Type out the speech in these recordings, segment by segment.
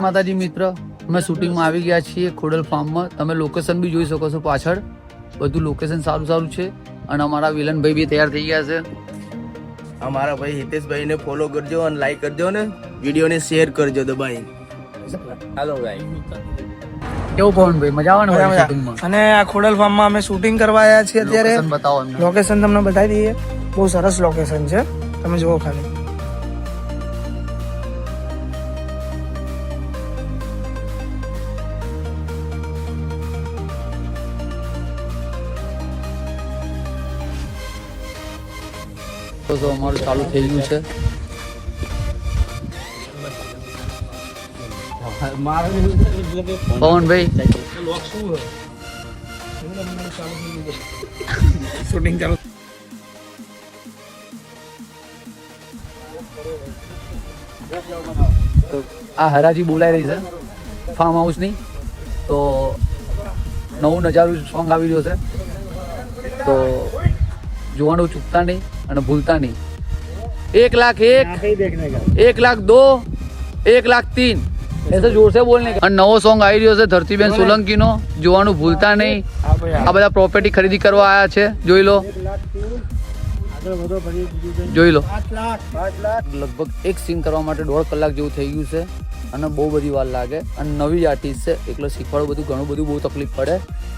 માતાજી મિત્ર, અમે શૂટિંગમાં આવી ગયા છીએ ખોડલ ફાર્મમાં. તમે લોકેશન બી જોઈ શકો છો પાછળ. બધું લોકેશન સારું છે અને અમારા વિલનભાઈ બી તૈયાર થઈ ગયા છે. અમારા ભાઈ હિતેશભાઈને ફોલો કરજો અને લાઈક કરજો ને વિડીયોને શેર કરજો દબાઈ. હાલો ભાઈ, કેવું પવનભાઈ, મજા આવે ને શૂટિંગમાં? અને આ ખોડલ ફાર્મમાં અમે શૂટિંગ કરવા આવ્યા છીએ અત્યારે. બતાવો અમને. લોકેશન તમને બતાવી દઈએ. બહુ સરસ લોકેશન છે, તમે જુઓ ખાલી. તો અમારું ચાલુ થઈ ગયું છે. પવનભાઈ શૂટિંગ ચાલુ. તો આ હરાજી બોલાઈ રહી છે ફાર્મ હાઉસની. તો નવું નજારું સોંગ આવી રહ્યો છે, તો જોવાનું ચૂકતા નહીં અને ભૂલતા નહીં. 1 लाख 1 लाख 2 1 लाख 3 ऐसे जोर से बोलने का. અને નવો સોંગ આવી રહ્યો છે ધરતીબેન સોલંકીનો, જોવાનું ભૂલતા નહીં. આ બધા પ્રોપર્ટી ખરીદી કરવા આવ્યા છે, જોઈ લો. જોઈ લો, લગભગ એક સીન કરવા માટે 1.5 કલાક જેવું થઈ ગયું છે અને બહુ બધી વાર લાગે. અને નવી આર્ટિસ્ટ છે એટલે શીખવાડવું બધું ઘણું બધું બહુ તકલીફ પડે,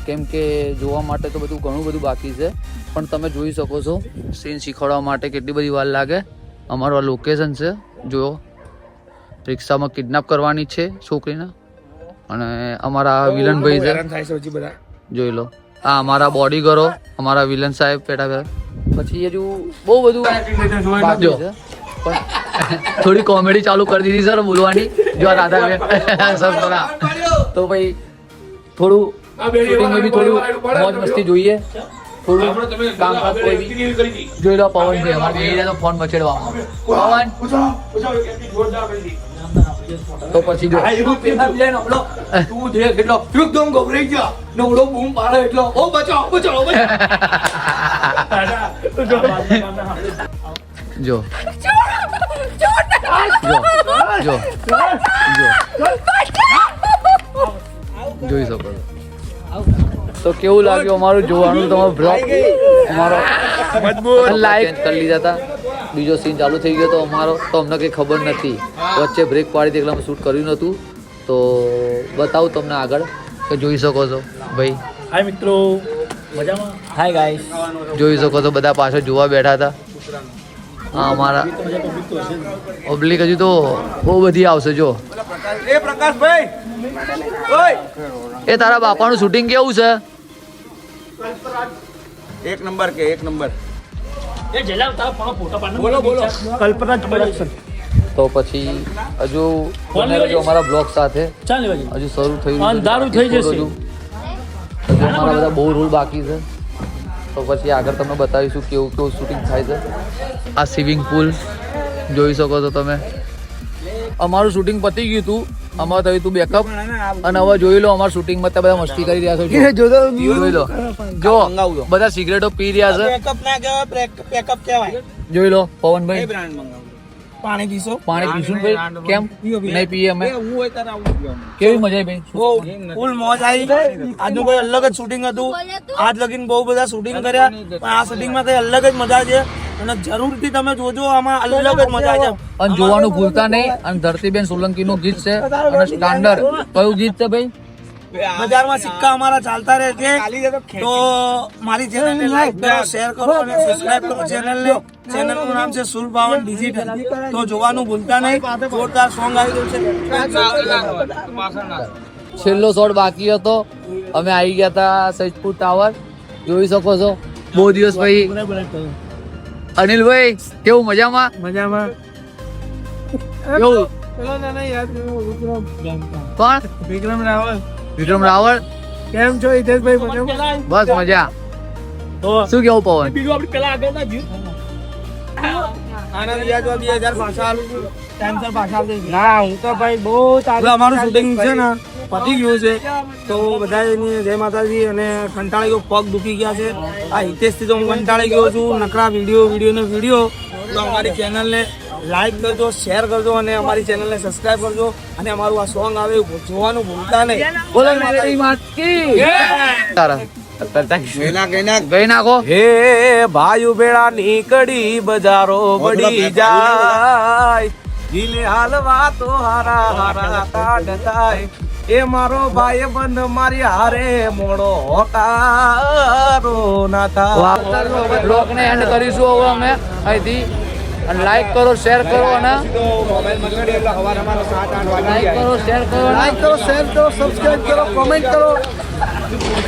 કેમ કે જોવા માટે તો બધું ઘણું બધું બાકી છે. પણ તમે જોઈ શકો છો સીન શીખવાડવા માટે કેટલી બધી વાર લાગે. અમારું આ લોકેશન છે, જો રિક્ષામાં કિડનેપ કરવાની છે છોકરીને. અને અમારા વિલનભાઈ છે, જોઈ લો. આ અમારા બોડીગાર્ડો, અમારા વિલન સાહેબ પેટા. પછી હજુ બહુ બધું બાકી છે, પણ થોડી કોમેડી ચાલુ કરી દીધી સર બોલવાની. જો આ રાધા સર તો ભાઈ થોડું શૂટિંગમાં બી થોડું મોજ મસ્તી જોઈએ, થોડું કામકાજ કોઈ બી જોઈ લો. પવન છે અમારે તો ફોન મચેડવામાં પવન. તો પછી જો જો જો જોઈ શકો છો. તો કેવું લાગ્યું અમારું જોવાનું તમારો બ્લોગ? અમારો લાઈક કરી લીધા હતા. બીજો સીન ચાલુ થઈ ગયો તો અમારો, તો અમને કંઈ ખબર નથી, વચ્ચે બ્રેક પાડી હતી એટલે અમે શૂટ કર્યું નહોતું. તો બતાવું તમને આગળ, કે જોઈ શકો છો ભાઈ. હાય મિત્રો, મજામાં? હાય ગાઈસ, જોઈ શકો છો બધા પાછળ જોવા બેઠા હતા. હા, અમારા પબ્લિક હજુ તો બહુ બધી આવશે. જો એ પ્રકાશભાઈ, એ તારા બાપાનું શૂટિંગ કેવું છે? એક નંબર કે એક નંબર. કલ્પના પ્રોડક્શન. તો પછી હજુ અમારા બ્લોગ સાથે હજુ શરૂ થયું, અંધારું થઈ જશે. હજુ અમારા બધા બહુ રૂલ બાકી છે. તો પછી આગળ તમને બતાવીશું કેવું કેવું શૂટિંગ થાય છે. આ સ્વિમિંગ પુલ જોઈ શકો છો તમે. અમારું શૂટિંગ પતી ગયું હતું, અમારે થયું હતું બેકઅપ. અને હવે જોઈ લો અમારા શૂટિંગમાં ત્યાં બધા મસ્તી કરી રહ્યા છે. જોઈ લો, જો બધા સિગરેટો પી રહ્યા છે. પેકઅપ ના કહેવાય, પેકઅપ કહેવાય. જોઈ લો પવનભાઈ, પાણી પીશો? પાણી પીશું ભાઈ. કેમ નહીં પીએ અમે? કેવી મજા આવી ભાઈ? ફૂલ મોજ આવી. આજનું કોઈ અલગ જ શૂટિંગ હતું. આજ લગીને બહુ બધા શૂટિંગ કર્યા, પણ આ શૂટિંગમાં કઈ અલગ જ મજા છે. અને જરૂરથી તમે જોજો, આમાં અલગ જ મજા છે. અને જોવાનું ભૂલતા નહીં. અને ધરતીબેન સોલંકી નું ગીત છે અને સ્ટાન્ડર્ડ. કયું ગીત છે ભાઈ? બજારમાં સિક્કા અમારા ચાલતા રહે છે. તો મારી ચેનલને લાઈક કરો, શેર કરો અને સબસ્ક્રાઇબ કરો ચેનલને. ચેનલનું નામ છે સુલ પાવન ડિજિટલ. તો જોવાનું ભૂલતા નહીં. જોરદાર સોંગ આવી ગયું છે. છેલ્લો શોટ બાકી હતો, અમે આવી ગયા હતા સૈદપુર ટાવર. જોઈ શકો છો બહુ દિવસ ભાઈ. અનિલભાઈ કેવું, મજામાં? મજામાં. કેવું? કોણ? વિક્રમ રાવલ. વિક્રમ રાવળ. કેમ છો હિતેશભાઈ? મજામાં? બસ મજા. તો શું કેવું પવન? બીજું આપણે પેલા આગળ ના જીવ આનંદ યાદવા 2000 પાછા ટાઈમસર પાછા આવી ગયા. ના, હું તો ભાઈ બહુ તારું અમારું શૂટિંગ છે ને પતી ગયું છે. તો બધાની જય માતાજી. અને કંટાળી ગયો, પગ દુખી ગયા છે. આ હિતેશથી તો હું કંટાળી ગયો છું. નકરા વિડીયો ને વિડીયો. તો અમારી ચેનલને લાઈક કરજો, શેર કરજો અને અમારી ચેનલને સબસ્ક્રાઇબ કરજો અને અમારું આ સોંગ આવે એ જોવાનું ભૂલતા નહીં. બોલો મેરી માત કી તારા ગઈ નાખો. હે ભાઈ બેડા નીકળી બજારો બડી જાય, દિલે હાલવા તો હારા હારા કાઢ થાય, એ મારો ભાઈ બંધ મારી હારે મોડો હોકારો ના થાય. બ્લોગ ને એન્ડ કરીશું હવે અમે અહીંથી. અને લાઈક કરો, શેર કરો અને લાઈક કરો, શેર કરો, સબસ્ક્રાઇબ કરો, કોમેન્ટ કરો.